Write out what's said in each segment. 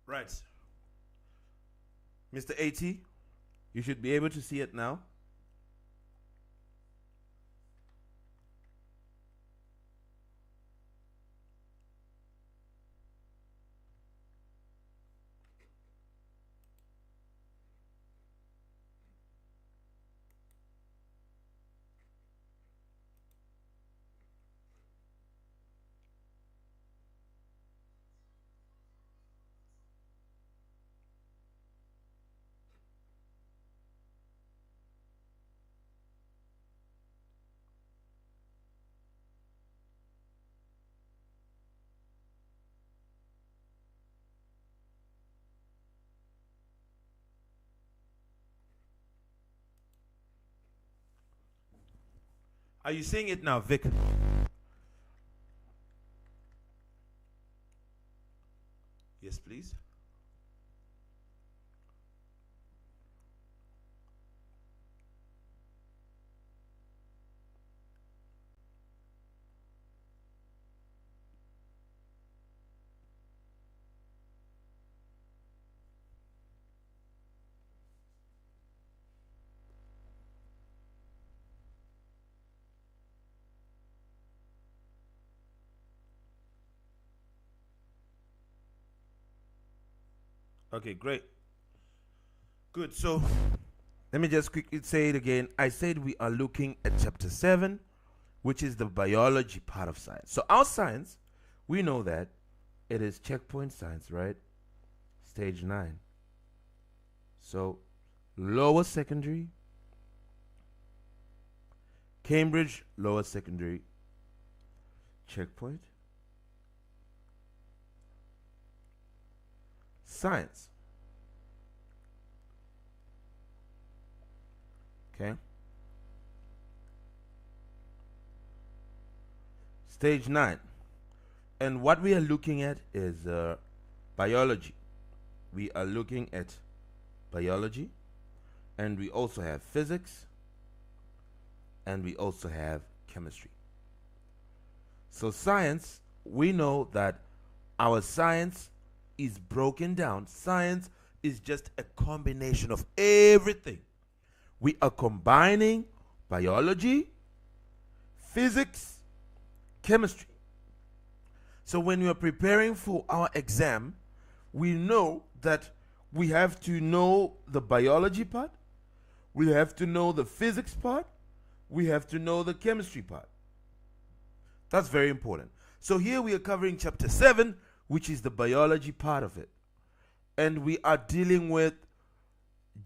Right. Mr. AT, you should be able to see it now. Are you seeing it now, Vic? Yes, please. Okay, great. Good. So let me just quickly say it again. I said we are looking at chapter 7, which is the biology part of science. So our science, we know that it is checkpoint science, right? Stage 9. So lower secondary, Cambridge lower secondary, checkpoint, science. Okay. Stage 9. And what we are looking at is biology. We are looking at biology, and we also have physics, and we also have chemistry. So science, we know that our science is broken down. Science is just a combination of everything. We are combining biology, physics, chemistry. So when we are preparing for our exam, we know that we have to know the biology part, we have to know the physics part, we have to know the chemistry part. That's very important. So here we are covering chapter 7, which is the biology part of it. And we are dealing with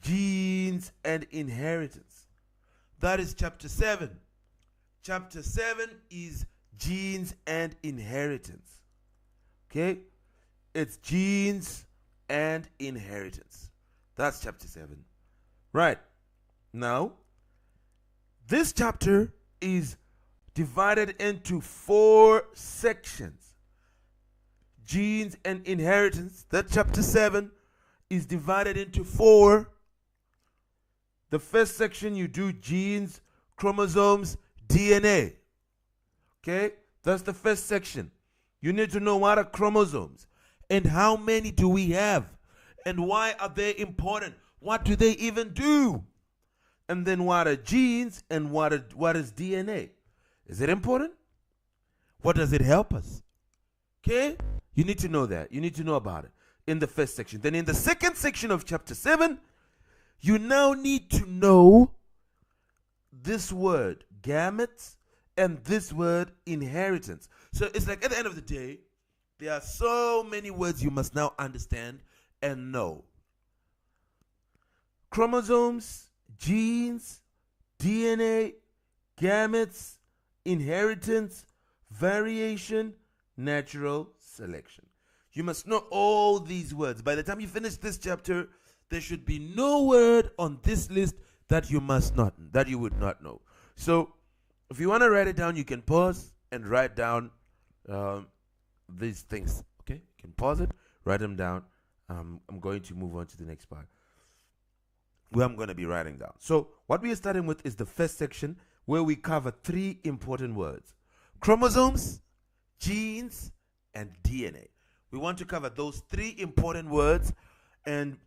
genes and inheritance. That is chapter 7. Chapter 7 is genes and inheritance. Okay? It's genes and inheritance. That's chapter 7. Right. Now, this chapter is divided into 4 sections. Genes and inheritance, that chapter 7 is divided into 4. The first section you do genes, chromosomes, DNA. Okay? That's the first section. You need to know what are chromosomes and how many do we have and why are they important? What do they even do? And then what are genes and what is DNA? Is it important? What does it help us? Okay? You need to know that. You need to know about it in the first section. Then in the second section of chapter 7, you now need to know this word, gametes, and this word, inheritance. So it's like at the end of the day, there are so many words you must now understand and know. Chromosomes, genes, DNA, gametes, inheritance, variation, natural selection. You must know all these words. By the time you finish this chapter, there should be no word on this list that you would not know. So if you want to write it down, you can pause and write down these things. Okay, you can pause it, write them down. I'm going to move on to the next part where I'm going to be writing down. So what we are starting with is the first section where we cover 3 important words: chromosomes, genes, and DNA. We want to cover those 3 important words, and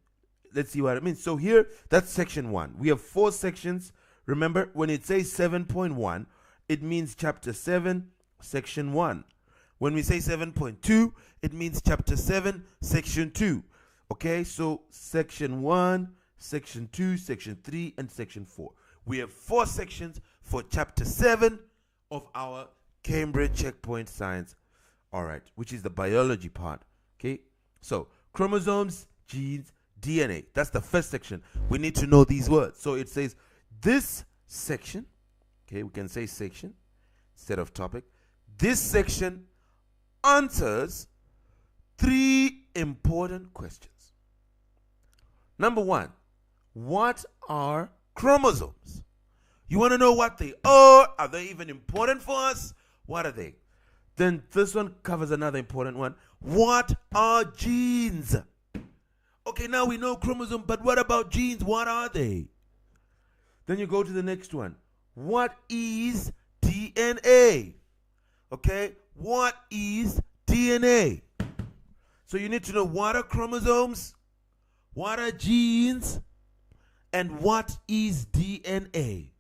let's see what it means. So here, that's section 1. We have 4 sections. Remember, when it says 7.1, it means chapter 7, section 1. When we say 7.2, it means chapter 7, section 2. Okay, so section 1, section 2, section 3, and section 4. We have 4 sections for chapter 7 of our Cambridge Checkpoint Science, all right, which is the biology part. Okay, so chromosomes, genes, DNA. That's the first section. We need to know these words. So it says this section, okay, we can say section instead of topic. This section answers 3 important questions. Number 1, what are chromosomes? You want to know what they are? Are they even important for us? What are they? Then this one covers another important one. What are genes? Okay, now we know chromosome, but what about genes? What are they? Then you go to the next one. What is DNA? Okay, what is DNA? So you need to know what are chromosomes, what are genes, and what is DNA?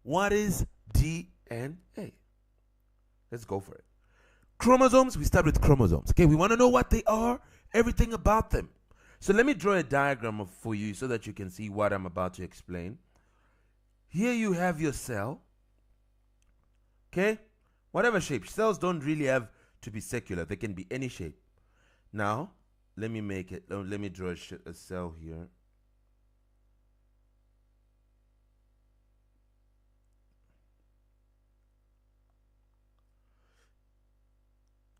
What is DNA? Let's go for it. Chromosomes, we start with chromosomes. Okay, we want to know what they are, everything about them. So let me draw a diagram for you so that you can see what I'm about to explain. Here you have your cell. Okay, whatever shape. Cells don't really have to be circular. They can be any shape. Now, let me make it. Let me draw a cell here.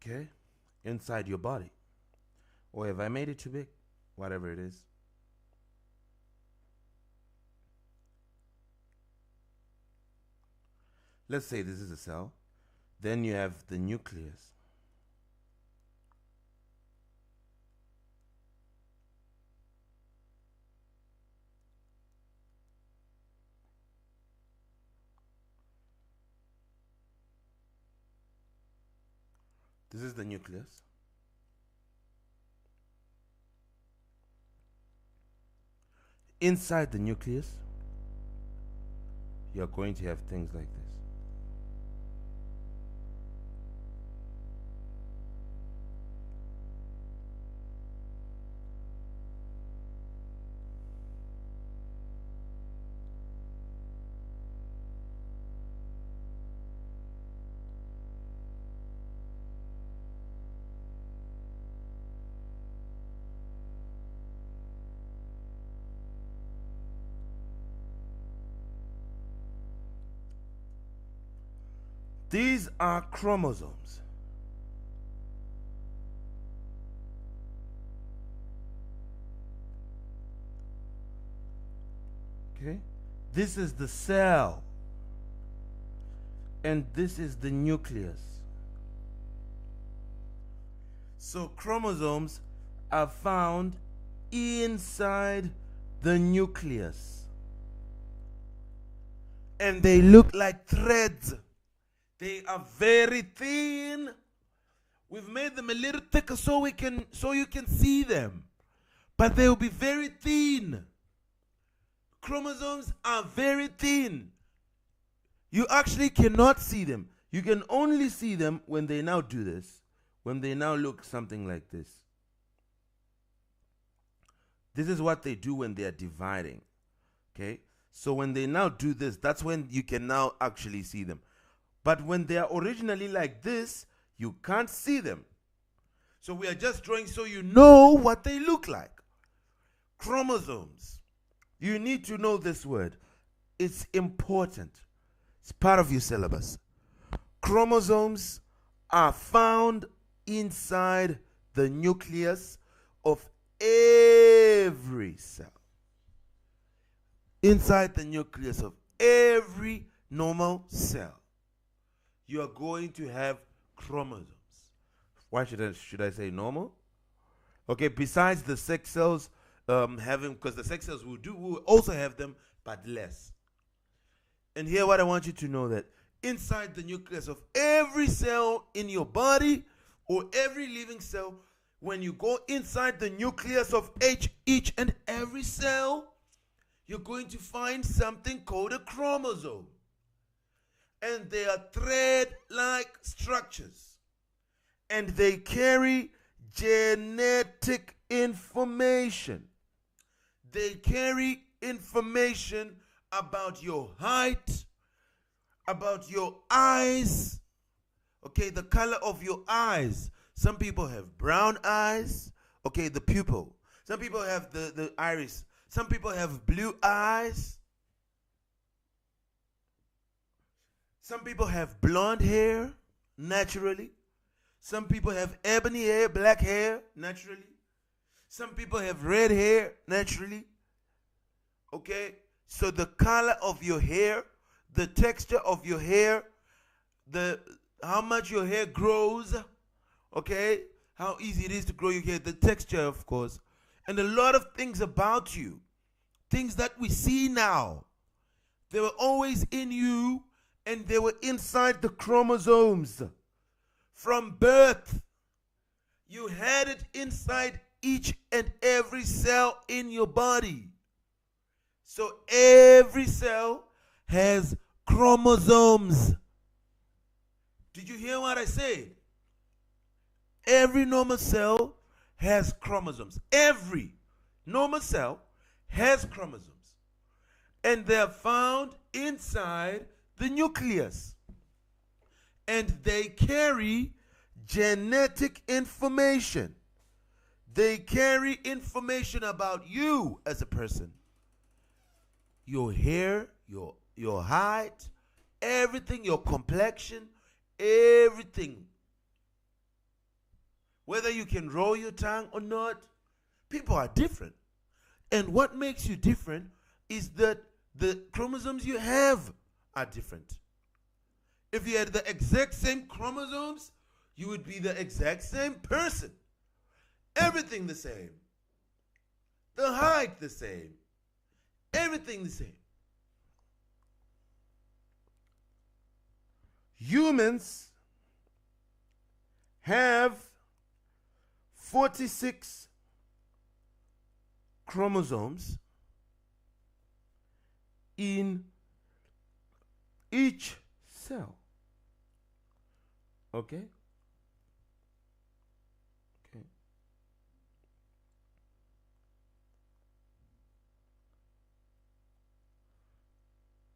Okay, inside your body. Or have I made it too big? Whatever it is. Let's say this is a cell. Then you have the nucleus. This is the nucleus. Inside the nucleus, you're going to have things like this. These are chromosomes. Okay? This is the cell. And this is the nucleus. So chromosomes are found inside the nucleus. And they look like threads. They are very thin. We've made them a little thicker so you can see them. But they will be very thin. Chromosomes are very thin. You actually cannot see them. You can only see them when they now do this. When they now look something like this. This is what they do when they are dividing. Okay? So when they now do this, that's when you can now actually see them. But when they are originally like this, you can't see them. So we are just drawing so you know what they look like. Chromosomes. You need to know this word. It's important. It's part of your syllabus. Chromosomes are found inside the nucleus of every cell. Inside the nucleus of every normal cell, you are going to have chromosomes. Why should I say normal? Okay, besides the sex cells having, because the sex cells will also have them, but less. And here what I want you to know, that inside the nucleus of every cell in your body, or every living cell, When you go inside the nucleus of each and every cell, you're going to find something called a chromosome. And they are thread-like structures. And they carry genetic information. They carry information about your height, about your eyes, okay, the color of your eyes. Some people have brown eyes, okay, the pupil. Some people have the iris. Some people have blue eyes. Some people have blonde hair, naturally. Some people have ebony hair, black hair, naturally. Some people have red hair, naturally. Okay? So the color of your hair, the texture of your hair, how much your hair grows, okay? How easy it is to grow your hair, the texture, of course. And a lot of things about you, things that we see now, they were always in you, and they were inside the chromosomes. From birth, you had it inside each and every cell in your body. So every cell has chromosomes. Did you hear what I said? Every normal cell has chromosomes. Every normal cell has chromosomes. And they're found inside the nucleus. And they carry genetic information. They carry information about you as a person. Your hair, your height, everything, your complexion, everything. Whether you can roll your tongue or not, people are different. And what makes you different is that the chromosomes you have are different. If you had the exact same chromosomes, you would be the exact same person. Everything the same. The height the same. Everything the same. Humans have 46 chromosomes in each cell. Okay? Okay.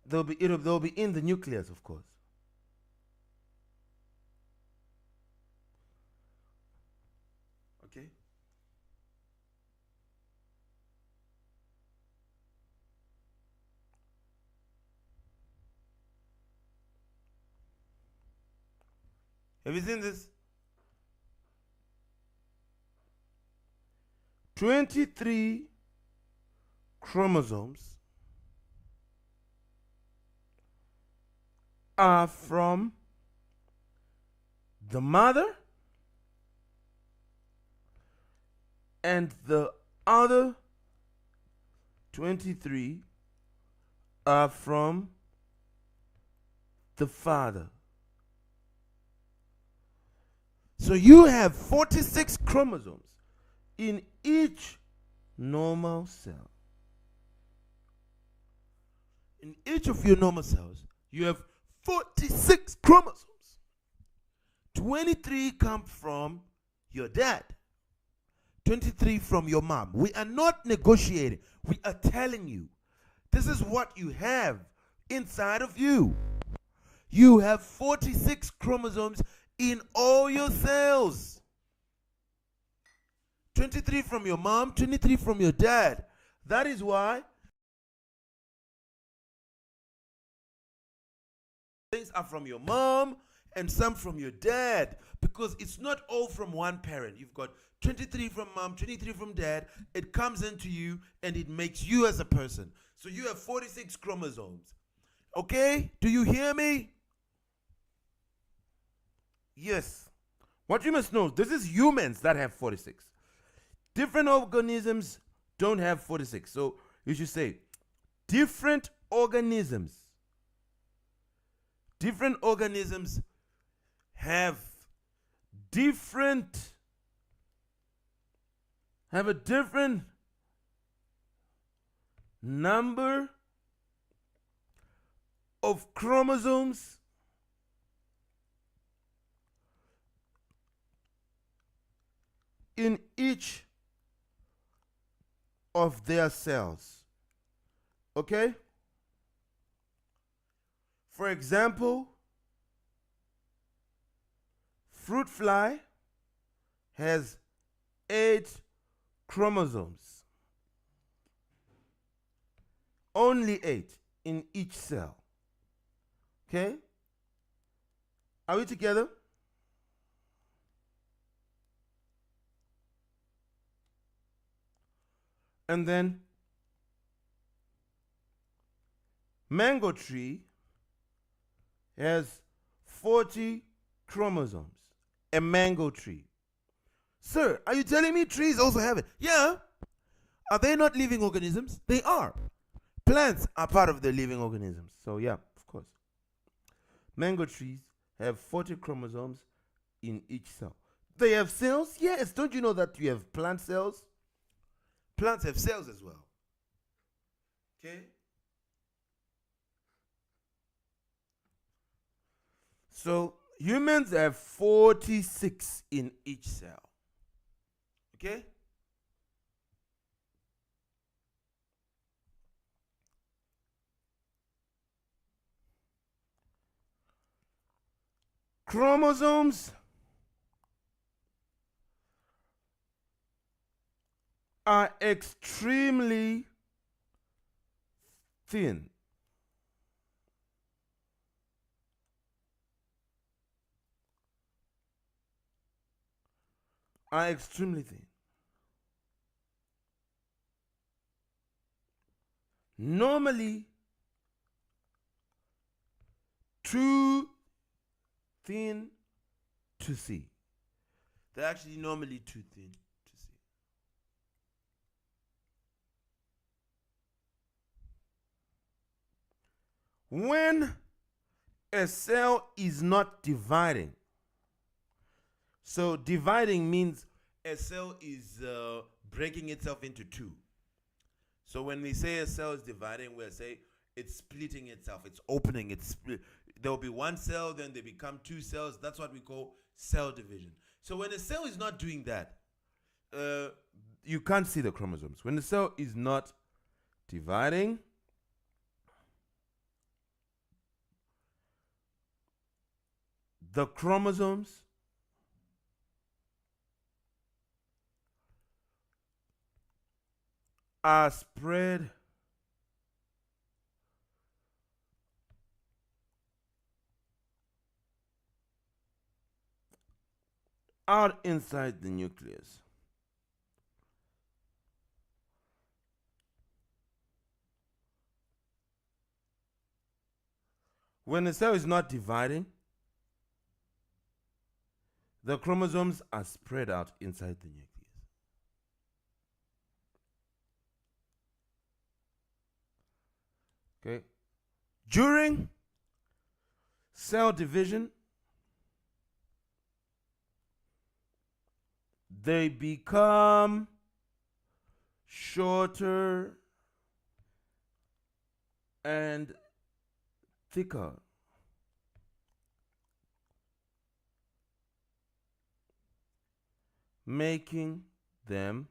They'll be in the nucleus, of course. Okay? Have you seen this? 23 chromosomes are from the mother, and the other 23 are from the father. So you have 46 chromosomes in each normal cell. In each of your normal cells, you have 46 chromosomes. 23 come from your dad. 23 from your mom. We are not negotiating. We are telling you. This is what you have inside of you. You have 46 chromosomes in all your cells. 23 from your mom, 23 from your dad. That is why things are from your mom and some from your dad, because it's not all from one parent. You've got 23 from mom, 23 from dad. It comes into you and it makes you as a person. So you have 46 chromosomes. Okay? Do you hear me? Yes. What you must know, this is humans that have 46. Different organisms don't have 46. So you should say different organisms. Different organisms have different have a different number of chromosomes in each of their cells. Okay? For example, fruit fly has 8 chromosomes. Only 8 in each cell. Okay? Are we together? And then mango tree has 40 chromosomes. A mango tree. Sir, are you telling me trees also have it? Yeah. Are they not living organisms? They are. Plants are part of the living organisms. So yeah, of course. Mango trees have 40 chromosomes in each cell. They have cells? Yes. Don't you know that you have plant cells? Plants have cells as well. Okay? So humans have 46 in each cell. Okay? Chromosomes are extremely thin. Are extremely thin. Normally, too thin to see. They're actually normally too thin to see. When a cell is not dividing, so dividing means a cell is breaking itself into two. So when we say a cell is dividing, we'll say it's splitting itself, it's opening, it's split. There will be one cell, then they become two cells. That's what we call cell division. So when a cell is not doing that, you can't see the chromosomes. When the cell is not dividing, the chromosomes are spread out inside the nucleus. When the cell is not dividing, the chromosomes are spread out inside the nucleus. Okay? During cell division, they become shorter and thicker. Making them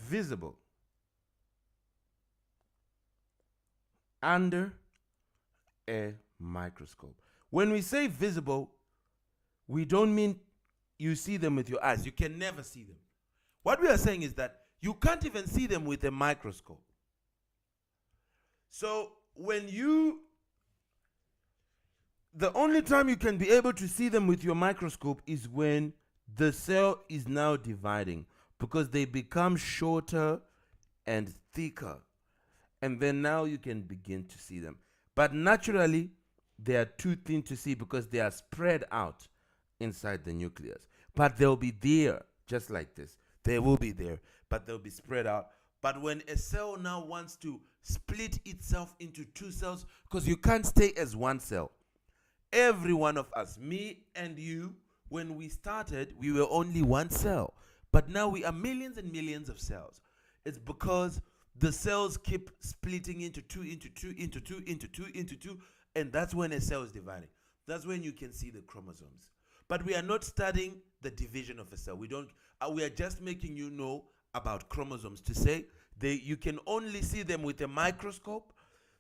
visible under a microscope. When we say visible, we don't mean you see them with your eyes. You can never see them. What we are saying is that you can't even see them with a microscope. So the only time you can be able to see them with your microscope is when the cell is now dividing, because they become shorter and thicker. And then now you can begin to see them. But naturally, they are too thin to see because they are spread out inside the nucleus. But they'll be there, just like this. They will be there, but they'll be spread out. But when a cell now wants to split itself into two cells, because you can't stay as one cell. Every one of us, me and you, when we started, we were only one cell. But now we are millions and millions of cells. It's because the cells keep splitting into two, into two, into two, into two, into two, and that's when a cell is dividing. That's when you can see the chromosomes. But we are not studying the division of a cell. We don't. We are just making you know about chromosomes to say you can only see them with a microscope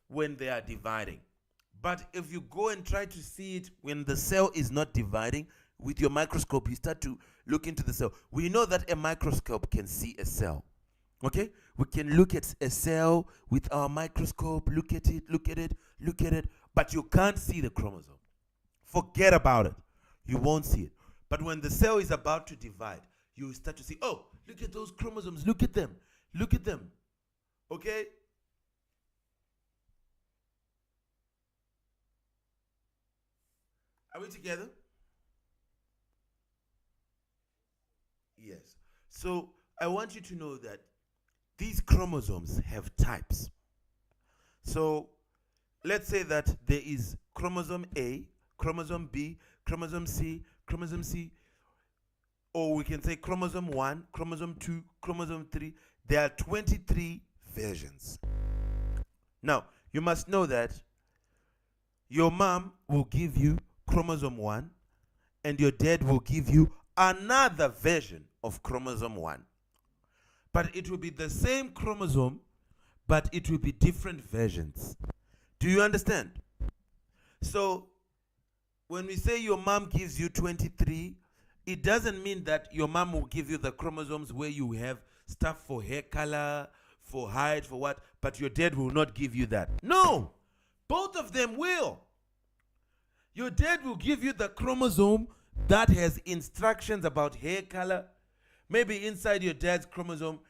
when they are dividing. But if you go and try to see it when the cell is not dividing, with your microscope, you start to look into the cell. We know that a microscope can see a cell. Okay? We can look at a cell with our microscope, look at it, look at it, look at it, but you can't see the chromosome. Forget about it. You won't see it. But when the cell is about to divide, you start to see, oh, look at those chromosomes, look at them, look at them. Okay? Are we together? Yes. So I want you to know that these chromosomes have types. So let's say that there is chromosome A, chromosome B, chromosome C, or we can say chromosome 1, chromosome 2, chromosome 3. There are 23 versions. Now, you must know that your mom will give you chromosome 1 and your dad will give you another version of chromosome 1. But it will be the same chromosome, but it will be different versions. Do you understand? So when we say your mom gives you 23, it doesn't mean that your mom will give you the chromosomes where you have stuff for hair color, for height, for what, but your dad will not give you that. No, both of them will. Your dad will give you the chromosome that has instructions about hair color. Maybe inside your dad's chromosome,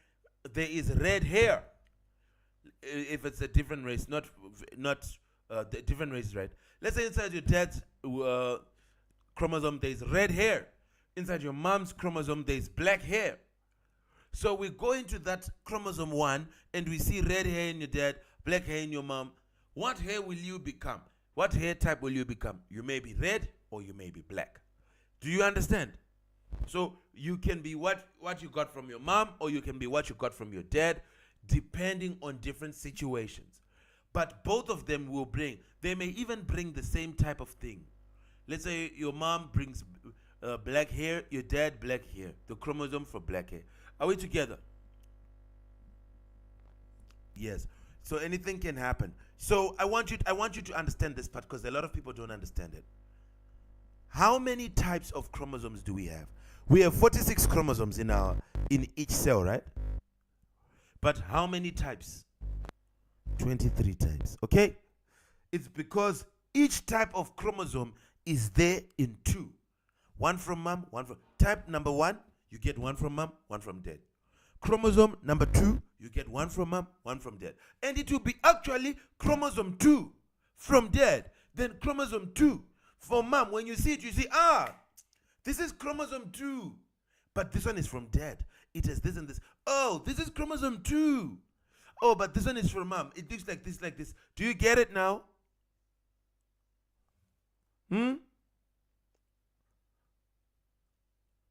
there is red hair. If it's a different race, not the different race, right? Let's say inside your dad's chromosome, there is red hair. Inside your mom's chromosome, there is black hair. So we go into that chromosome 1 and we see red hair in your dad, black hair in your mom. What hair will you become? What hair type will you become? You may be red or you may be black. Do you understand? So you can be what you got from your mom, or you can be what you got from your dad, depending on different situations. But both of them will bring, they may even bring the same type of thing. Let's say your mom brings black hair, your dad black hair, the chromosome for black hair. Are we together? Yes. So anything can happen. So I want you to understand this part, because a lot of people don't understand it. How many types of chromosomes do we have? We have 46 chromosomes in each cell, right? But how many types? 23 types. Okay? It's because each type of chromosome is there in two. One from mom, one from type number 1, you get one from mom, one from dad. Chromosome number 2, you get one from mom, one from dad. And it will be actually chromosome 2 from dad, then chromosome 2 from mom. When you see it, you see, this is chromosome 2, but this one is from dad. It has this and this. Oh, this is chromosome 2. Oh, but this one is from mom. It looks like this, like this. Do you get it now?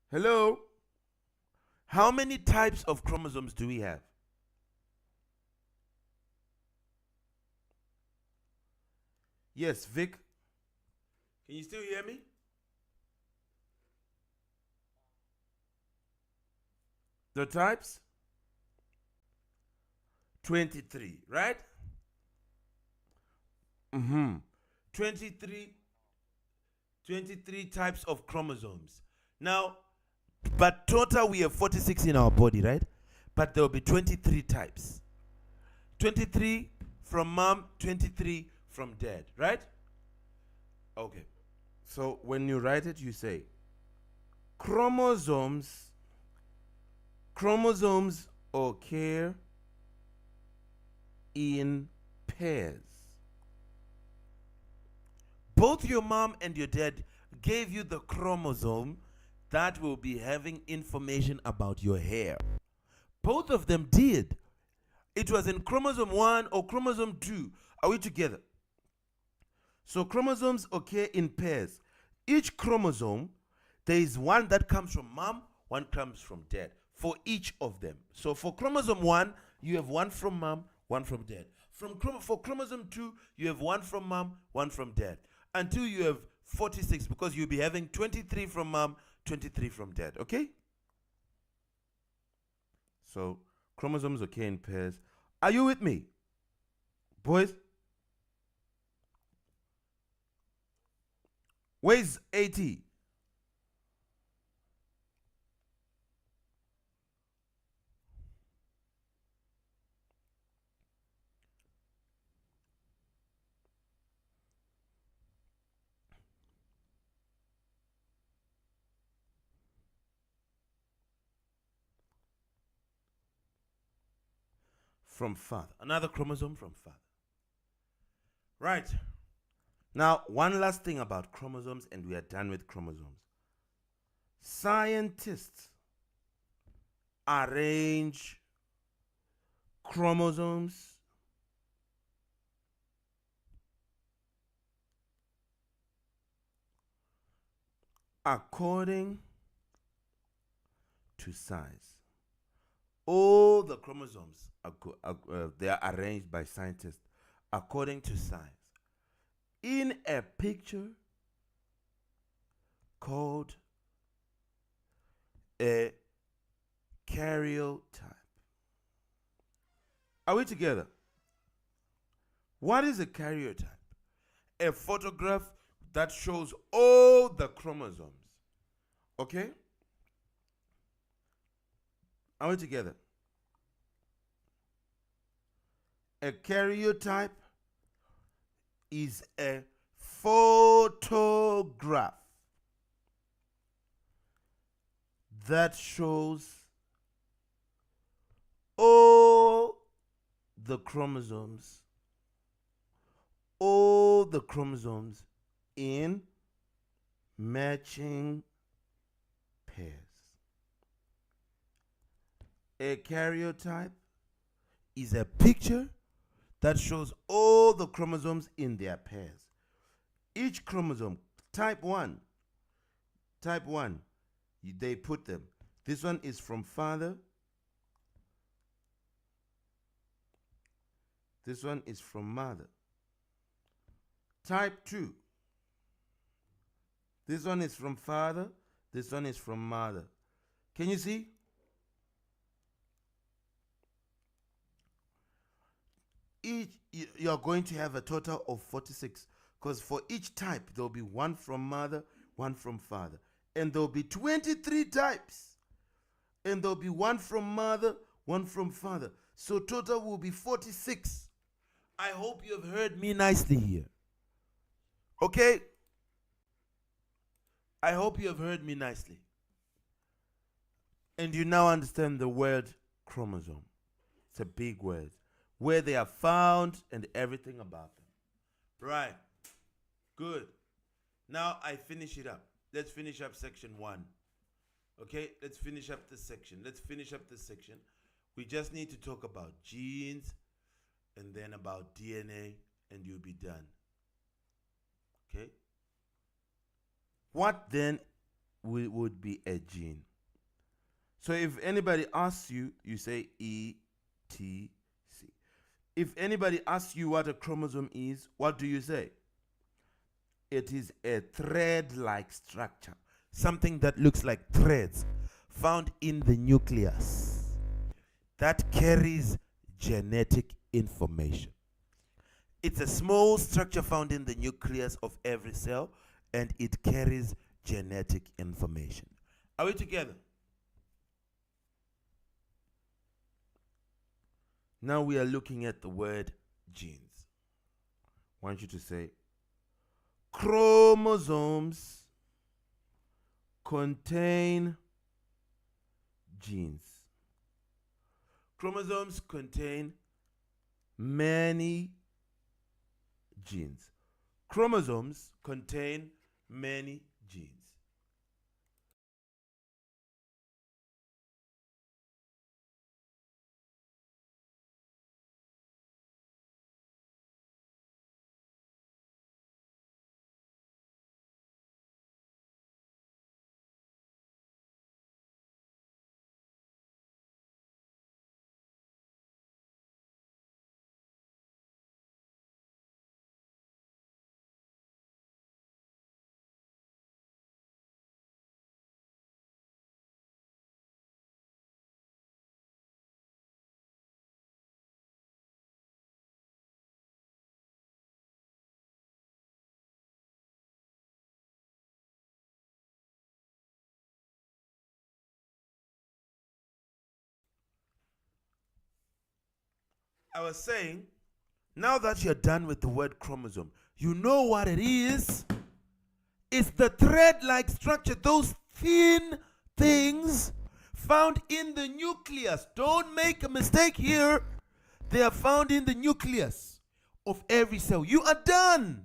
Hello? How many types of chromosomes do we have? Yes, Vic. Can you still hear me? The types? 23, right? 23 types of chromosomes. Now, but total we have 46 in our body, right? But there will be 23 types. 23 from mom, 23 from dad, right? Okay. So when you write it, you say chromosomes occur in pairs. Both your mom and your dad gave you the chromosome that will be having information about your hair. Both of them did. It was in chromosome 1 or chromosome 2. Are we together? So chromosomes occur in pairs. Each chromosome, there is one that comes from mom, one comes from dad. for each of them. So for chromosome 1, you have one from mom, one from dad. For chromosome 2, you have one from mom, one from dad. Until you have 46, because you'll be having 23 from mom, 23 from dad. Okay? So chromosomes occur in pairs. Are you with me, boys? Where's AT? From father. Another chromosome from father. Right. Now, one last thing about chromosomes, and we are done with chromosomes. Scientists arrange chromosomes according to size. All the chromosomes they are arranged by scientists according to size in a picture called a karyotype. Are we together? What is a karyotype? A photograph that shows all the chromosomes. Okay? Are we together? A karyotype is a photograph that shows all the chromosomes in matching pairs. A karyotype is a picture that shows all the chromosomes in their pairs. Each chromosome, type 1, they put them. This one is from father. This one is from mother. Type 2. This one is from father. This one is from mother. Can you see? You're going to have a total of 46, because for each type there will be one from mother, one from father, and there will be 23 types, and there will be one from mother, one from father. So total will be 46. I hope you have heard me nicely here. Okay? I hope you have heard me nicely. And you now understand the word chromosome. It's a big word. Where they are found and everything about them. Right. Good. Now I finish it up. Let's finish up section 1. Okay? Let's finish up this section. We just need to talk about genes and then about DNA, and you'll be done. Okay? What then would be a gene? So if anybody asks you, you say ETC. If anybody asks you what a chromosome is, what do you say? It is a thread-like structure, something that looks like threads found in the nucleus that carries genetic information. It's a small structure found in the nucleus of every cell, and it carries genetic information. Are we together? Now we are looking at the word genes. I want you to say, chromosomes contain genes. Chromosomes contain many genes. Chromosomes contain many genes. I was saying, now that you're done with the word chromosome, you know what it is? It's the thread-like structure, those thin things found in the nucleus. Don't make a mistake here. They are found in the nucleus of every cell. You are done.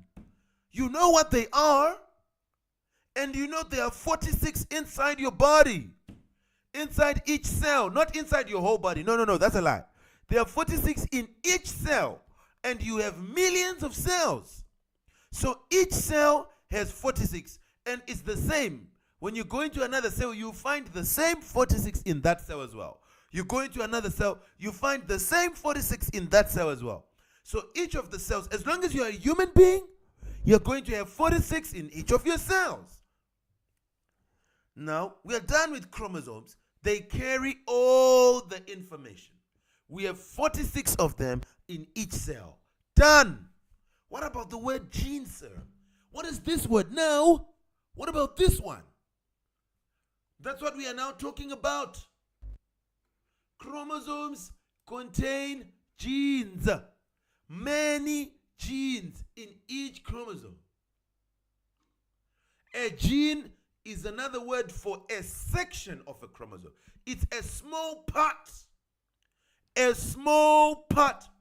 You know what they are. And you know there are 46 inside your body. Inside each cell. Not inside your whole body. No, that's a lie. There are 46 in each cell. And you have millions of cells. So each cell has 46. And it's the same. When you go into another cell, you find the same 46 in that cell as well. You go into another cell, you find the same 46 in that cell as well. So each of the cells, as long as you're a human being, you're going to have 46 in each of your cells. Now, we are done with chromosomes. They carry all the information. We have 46 of them in each cell. Done. What about the word gene, sir? What is this word now? What about this one? That's what we are now talking about. Chromosomes contain genes. Many genes in each chromosome. A gene is another word for a section of a chromosome. It's a small part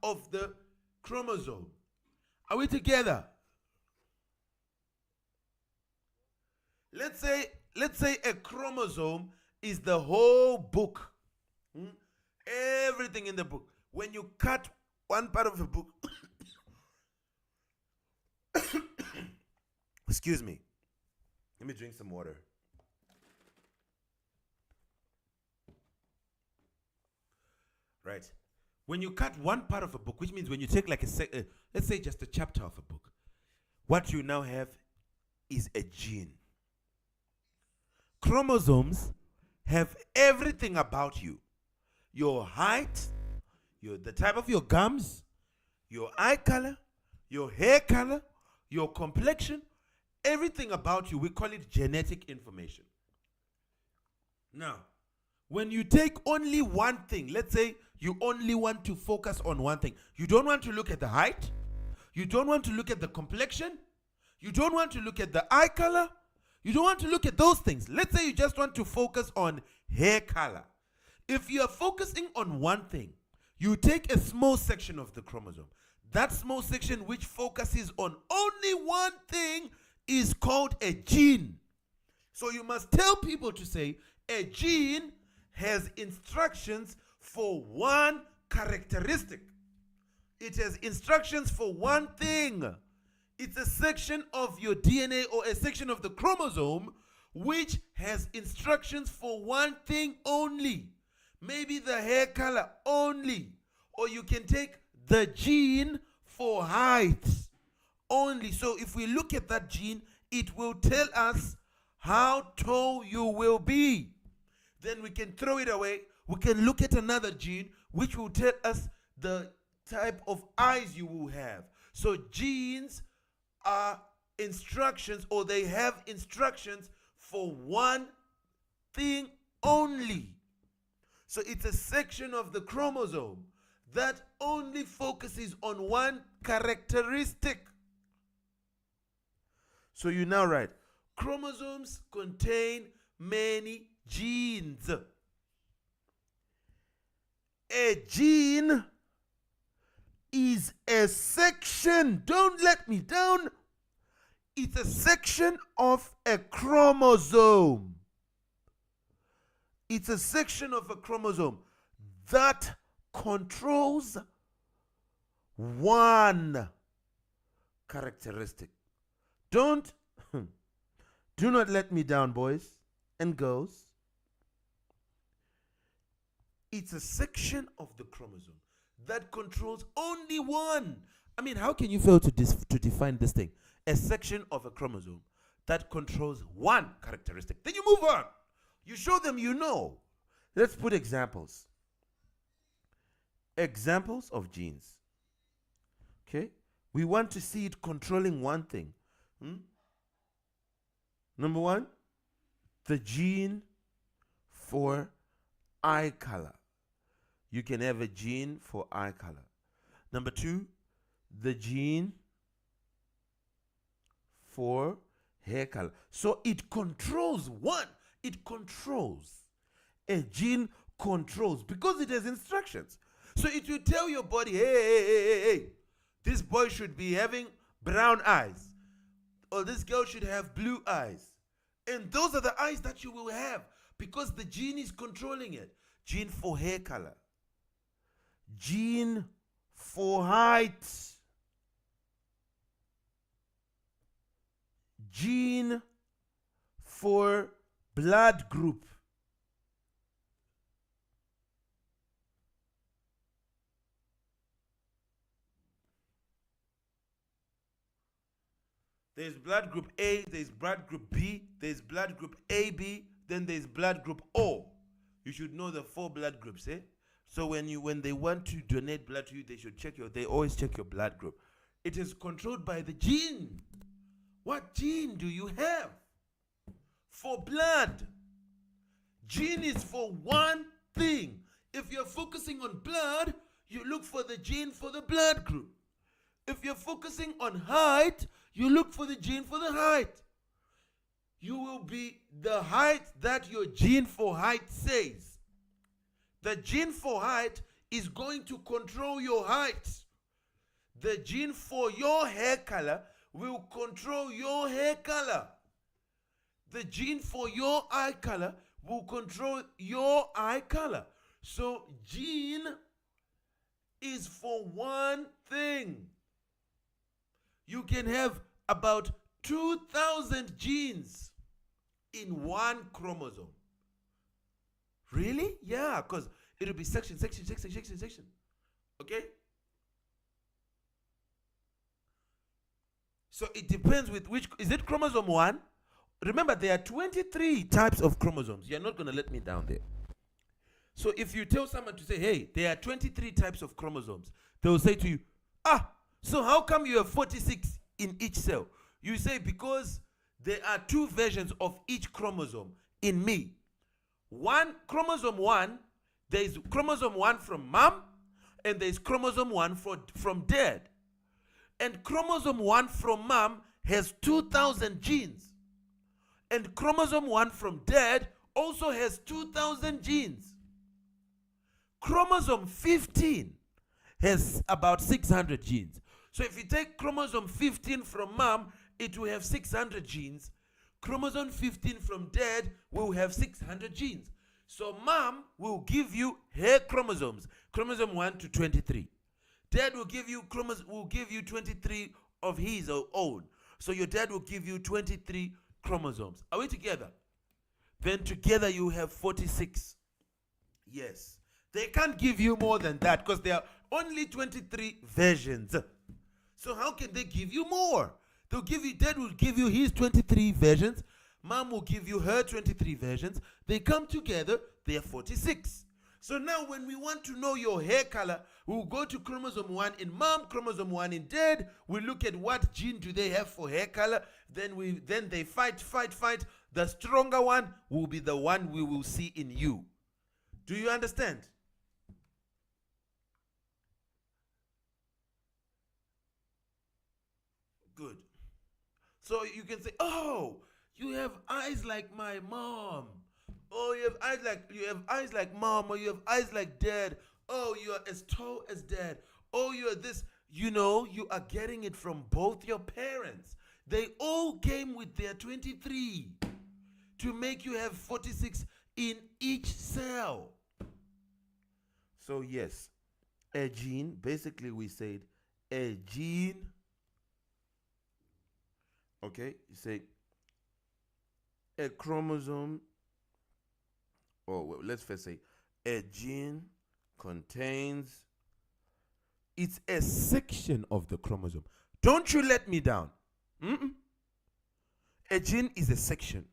of the chromosome. Are we together? Let's say a chromosome is the whole book. Everything in the book. When you cut one part of the book, excuse me. Let me drink some water. Right. When you cut one part of a book, which means when you take like let's say just a chapter of a book, what you now have is a gene. Chromosomes have everything about you. Your height, the type of your gums, your eye color, your hair color, your complexion, everything about you. We call it genetic information. Now, when you take only one thing, let's say you only want to focus on one thing. You don't want to look at the height. You don't want to look at the complexion. You don't want to look at the eye color. You don't want to look at those things. Let's say you just want to focus on hair color. If you are focusing on one thing, you take a small section of the chromosome. That small section which focuses on only one thing is called a gene. So you must tell people to say a gene has instructions for one characteristic. It has instructions for one thing. It's a section of your DNA or a section of the chromosome which has instructions for one thing only. Maybe the hair color only. Or you can take the gene for height only. So if we look at that gene, it will tell us how tall you will be. Then we can throw it away. We can look at another gene which will tell us the type of eyes you will have. So genes are instructions, or they have instructions for one thing only. So it's a section of the chromosome that only focuses on one characteristic. So you now write, chromosomes contain many genes. A gene is a section, don't let me down, it's a section of a chromosome. It's a section of a chromosome that controls one characteristic. Do not let me down, boys and girls. It's a section of the chromosome that controls only one. I mean, how can you fail to define this thing? A section of a chromosome that controls one characteristic. Then you move on. You show them you know. Let's put examples. Examples of genes. Okay? We want to see it controlling one thing. Number one, the gene for eye color. You can have a gene for eye color. Number 2, the gene for hair color. So it controls one. It controls. A gene controls because it has instructions. So it will tell your body, hey, this boy should be having brown eyes, or this girl should have blue eyes. And those are the eyes that you will have because the gene is controlling it. Gene for hair color, gene for height, gene for blood group. There's blood group A, there's blood group B, there's blood group AB, then there's blood group O. You should know the 4 blood groups, eh? So when they want to donate blood to you, they always check your blood group. It is controlled by the gene. What gene do you have for blood? Gene is for one thing. If you're focusing on blood, you look for the gene for the blood group. If you're focusing on height, you look for the gene for the height. You will be the height that your gene for height says. The gene for height is going to control your height. The gene for your hair color will control your hair color. The gene for your eye color will control your eye color. So gene is for one thing. You can have about 2,000 genes in one chromosome. Really? Yeah, because it'll be section. Okay? So it depends with which. Is it chromosome 1? Remember, there are 23 types of chromosomes. You're not going to let me down there. So if you tell someone to say, hey, there are 23 types of chromosomes, they will say to you, so how come you have 46 in each cell? You say, because there are 2 versions of each chromosome in me. Chromosome 1, there is chromosome 1 from mom, and there is chromosome 1 from dad. And chromosome 1 from mom has 2,000 genes. And chromosome 1 from dad also has 2,000 genes. Chromosome 15 has about 600 genes. So if you take chromosome 15 from mom, it will have 600 genes. Chromosome 15 from dad will have 600 genes. So mom will give you her chromosomes, chromosome 1 to 23. Dad will give you 23 of his own. So your dad will give you 23 chromosomes. Are we together? Then together you have 46. Yes. They can't give you more than that because there are only 23 versions. So how can they give you more? Dad will give you his 23 versions. Mom will give you her 23 versions. They come together, they are 46. So now when we want to know your hair color, we'll go to chromosome 1 in mom, chromosome 1 in dad. We look at what gene do they have for hair color. Then they fight. The stronger one will be the one we will see in you. Do you understand? Good. So you can say, oh, you have eyes like my mom. Oh, you have eyes like mom, or you have eyes like dad. Oh, you are as tall as dad. Oh, you are this. You are getting it from both your parents. They all came with their 23 to make you have 46 in each cell. So yes, a gene, basically we said a gene, okay, you say a chromosome, let's first say a gene contains, it's a section of the chromosome. Don't you let me down. A gene is a section.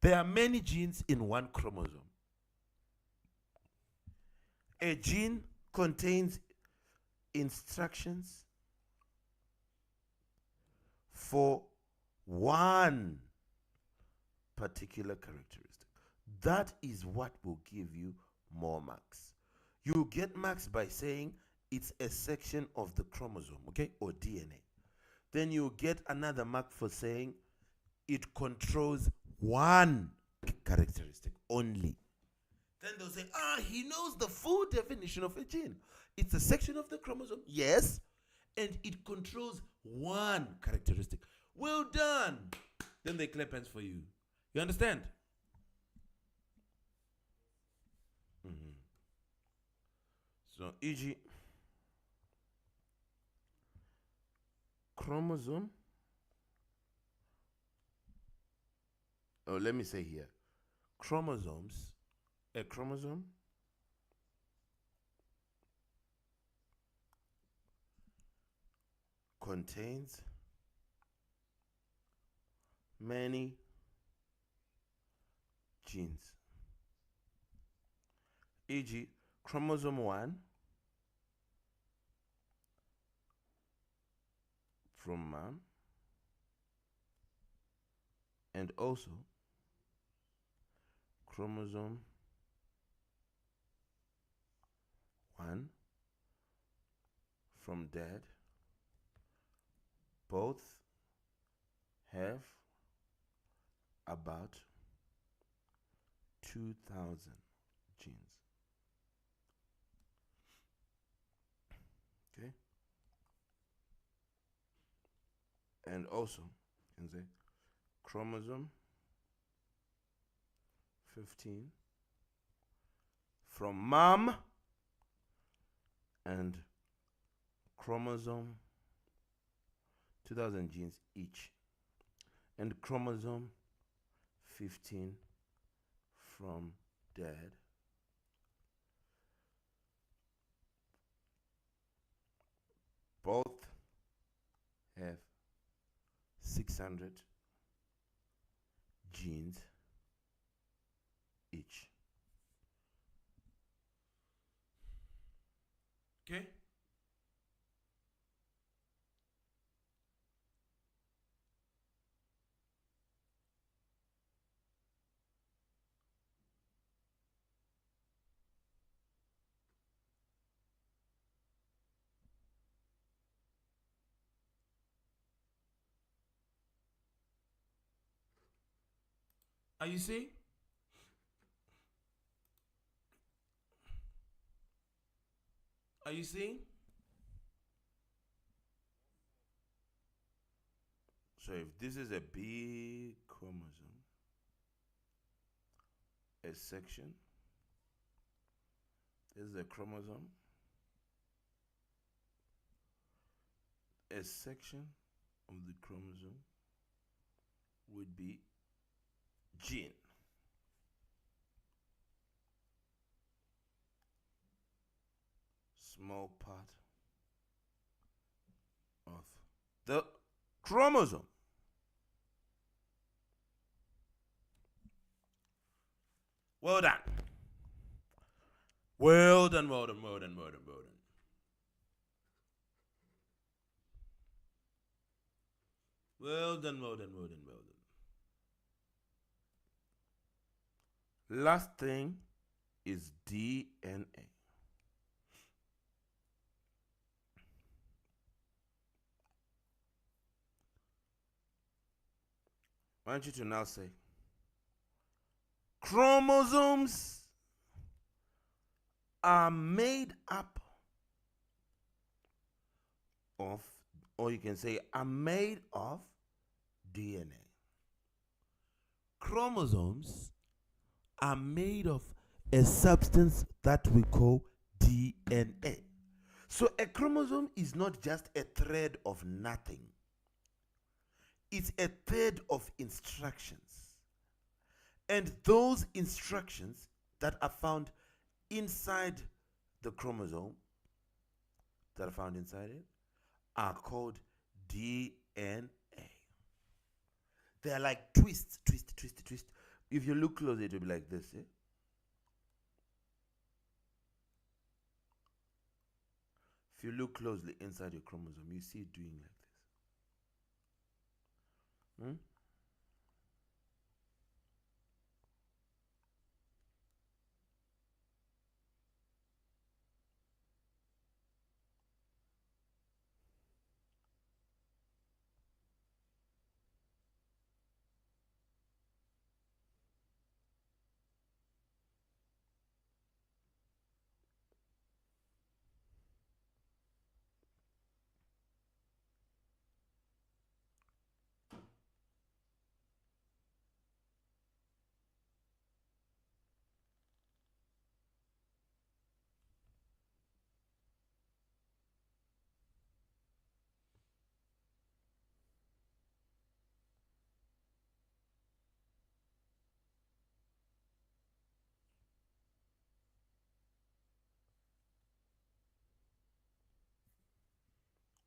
There are many genes in one chromosome. A gene contains instructions for one particular characteristic. That is what will give you more marks. You get marks by saying it's a section of the chromosome, okay, or DNA. Then you get another mark for saying it controls one characteristic only. Then they'll say, he knows the full definition of a gene. It's a section of the chromosome, yes, and it controls one characteristic. Well done. Then they clap hands for you. You understand? Mm-hmm. So, e.g., chromosome, let me say here, chromosomes, a chromosome contains many genes. E.g., chromosome 1 from mom, and also chromosome 1 from dad, both have about 2,000 genes. Okay? And also, you can say chromosome 15 from mom and chromosome 2,000 genes each, and chromosome 15 from dad, both have 600 genes each. Okay? Are you seeing? Are you seeing? So if this is a big chromosome, a section, this is a chromosome, a section of the chromosome would be gene. Small part of the chromosome. Well done. Well done, well done, well done, well done, well done. Well done, well done, well done, well done. Last thing is DNA. I want you to now say chromosomes are made up of, or you can say are made of DNA. Chromosomes are made of a substance that we call DNA. So a chromosome is not just a thread of nothing. It's a thread of instructions. And those instructions that are found inside the chromosome, that are found inside it, are called DNA. They're like twists. If you look closely, it will be like this. Eh? If you look closely inside your chromosome, you see it doing like this. Hmm?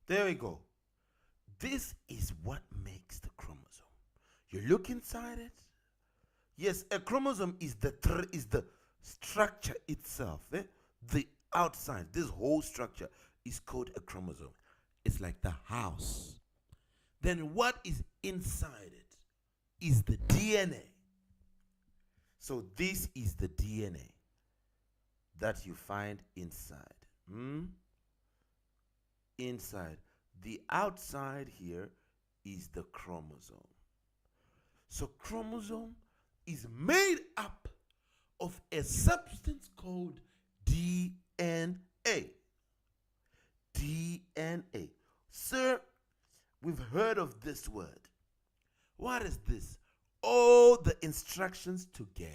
There we go. This is what makes the chromosome. You look inside it. Yes, a chromosome is the structure itself. The outside, this whole structure is called a chromosome. It's like the house. Then what is inside it is the DNA. So this is the DNA that you find inside. Inside. The outside here is the chromosome. So chromosome is made up of a substance called DNA. DNA. Sir, we've heard of this word. What is this? All the instructions together.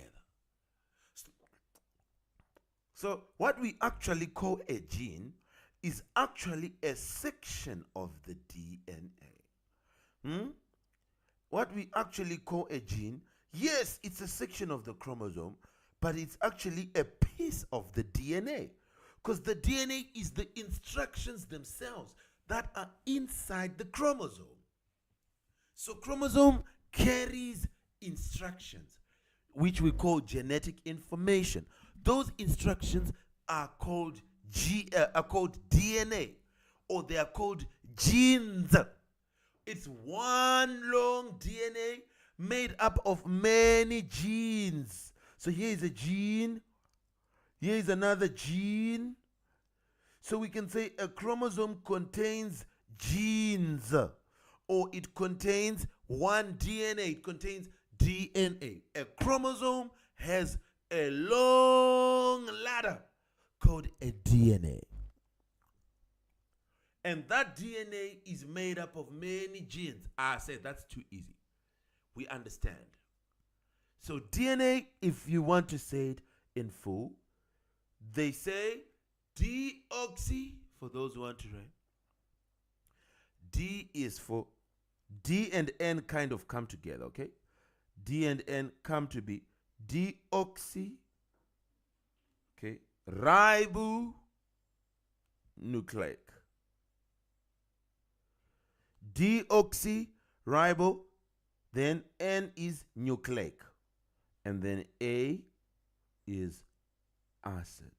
So what we actually call a gene is actually a section of the DNA. What we actually call a gene, yes, it's a section of the chromosome, but it's actually a piece of the DNA. Because the DNA is the instructions themselves that are inside the chromosome. So chromosome carries instructions, which we call genetic information. Those instructions are called DNA, or they are called genes. It's one long DNA made up of many genes. So here is a gene. Here is another gene. So we can say a chromosome contains genes, or it contains one DNA. It contains DNA. A chromosome has a long ladder called a DNA. And that DNA is made up of many genes. I said that's too easy. We understand. So DNA, if you want to say it in full, they say deoxy, for those who want to write. D is for D and N kind of come together, okay? D and N come to be deoxy, okay? Ribonucleic. Deoxyribo, then N is nucleic, and then A is acid.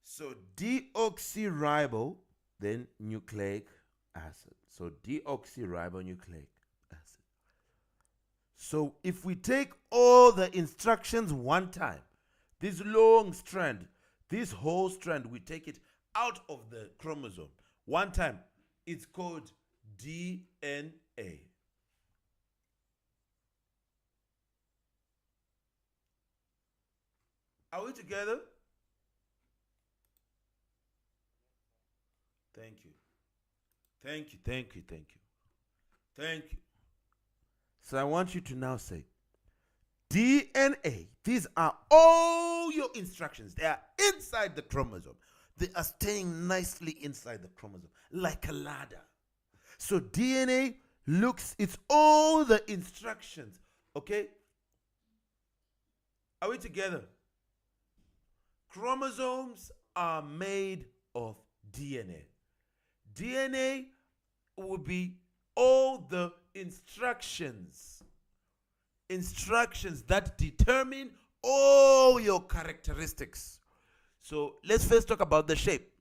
So deoxyribo, then nucleic acid. So deoxyribonucleic acid. So if we take all the instructions one time, this long strand, this whole strand, we take it out of the chromosome one time, it's called DNA. Are we together? Thank you. Thank you, thank you, thank you. Thank you. So I want you to now say DNA. These are all your instructions. They are inside the chromosome. They are staying nicely inside the chromosome, like a ladder. So DNA it's all the instructions. Okay? Are we together? Chromosomes are made of DNA. DNA would be all the instructions that determine all your characteristics. So let's first talk about the shape.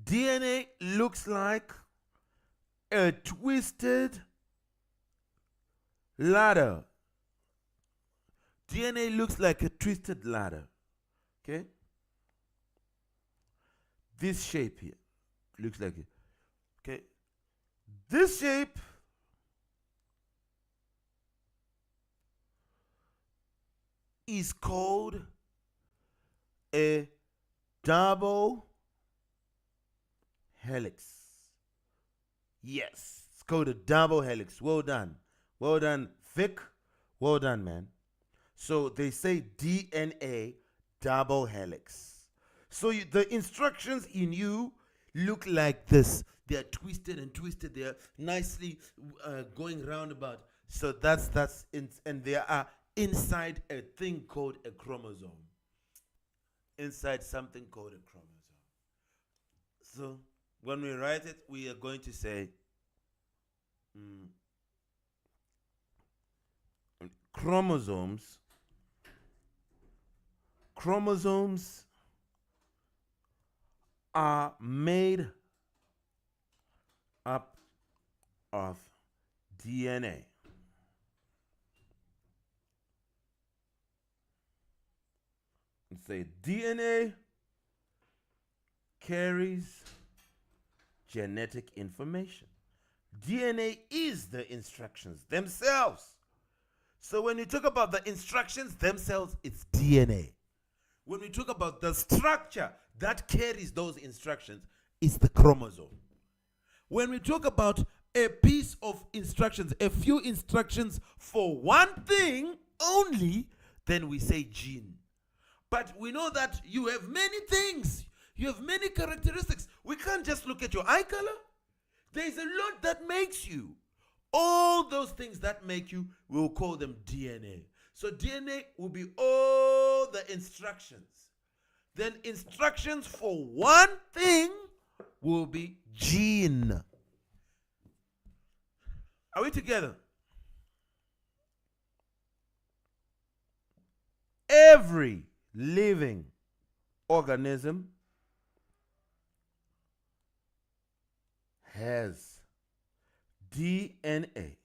DNA looks like a twisted ladder. DNA looks like a twisted ladder. Okay? This shape here looks like it. Okay? This shape is called a double helix. Yes, it's called a double helix. Well done. Well done, Vic. Well done, man. So they say DNA double helix. So the instructions in you look like this. They are twisted and twisted. They are nicely going roundabout. So and they are inside a thing called a chromosome. inside something called a chromosome. So when we write it, we are going to say chromosomes. Chromosomes are made up of DNA. And say DNA carries genetic information. DNA is the instructions themselves. So when you talk about the instructions themselves, it's DNA. When we talk about the structure that carries those instructions, it's the chromosome. When we talk about a piece of instructions, a few instructions for one thing only, then we say gene. But we know that you have many things. You have many characteristics. We can't just look at your eye color. There's a lot that makes you. All those things that make you, we'll call them DNA. So DNA will be all the instructions. Then instructions for one thing will be gene. Are we together? Every living organism has DNA.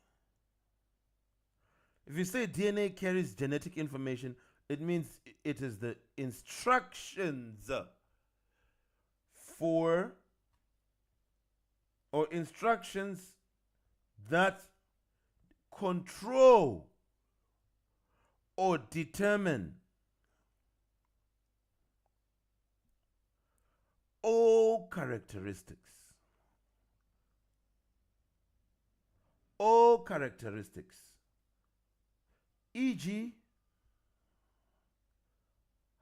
If you say DNA carries genetic information, it means it is the instructions for, or instructions that control or determine all characteristics. All characteristics, e.g.,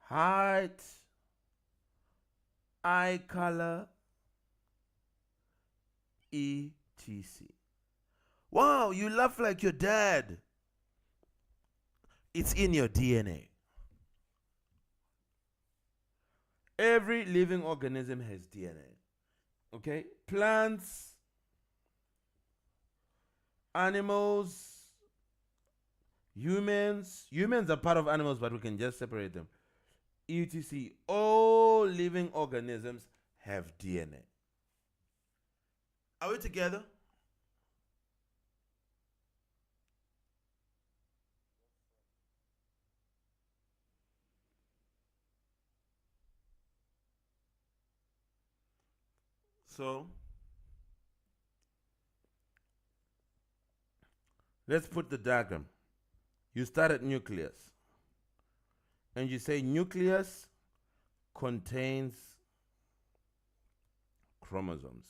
height, eye color, etc. Wow, you laugh like your dad. It's in your DNA. Every living organism has DNA. Okay? Plants, animals, humans. Humans are part of animals, but we can just separate them. etc. All living organisms have DNA. Are we together? So, let's put the diagram. You start at nucleus. And you say nucleus contains chromosomes.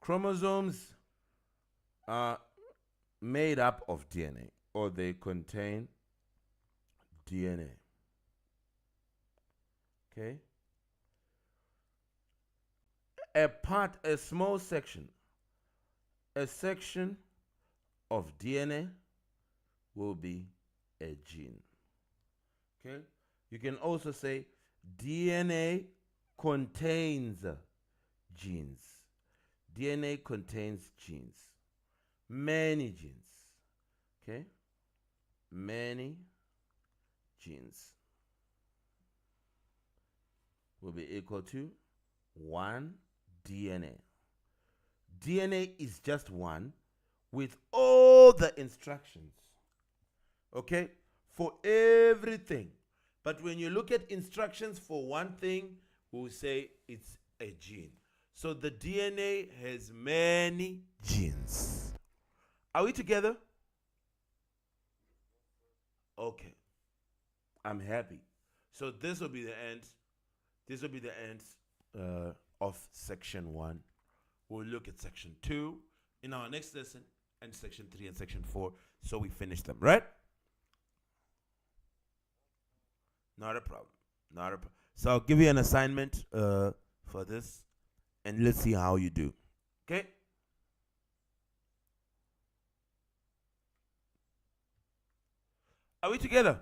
Chromosomes are made up of DNA, or they contain DNA. Okay? A small section, a section of DNA will be a gene. Okay? You can also say DNA contains genes. DNA contains genes. Many genes. Okay? Many genes will be equal to 1 DNA. DNA is just one with all the instructions. Okay? For everything. But when you look at instructions for one thing, we'll say it's a gene. So the DNA has many genes. Are we together? Okay. I'm happy. So this will be the end. This will be the end of section 1. We'll look at section 2 in our next lesson, and section 3 and section 4. So we finish them, right? Not a problem. Not a problem. So I'll give you an assignment for this, and let's see how you do. Okay? Are we together?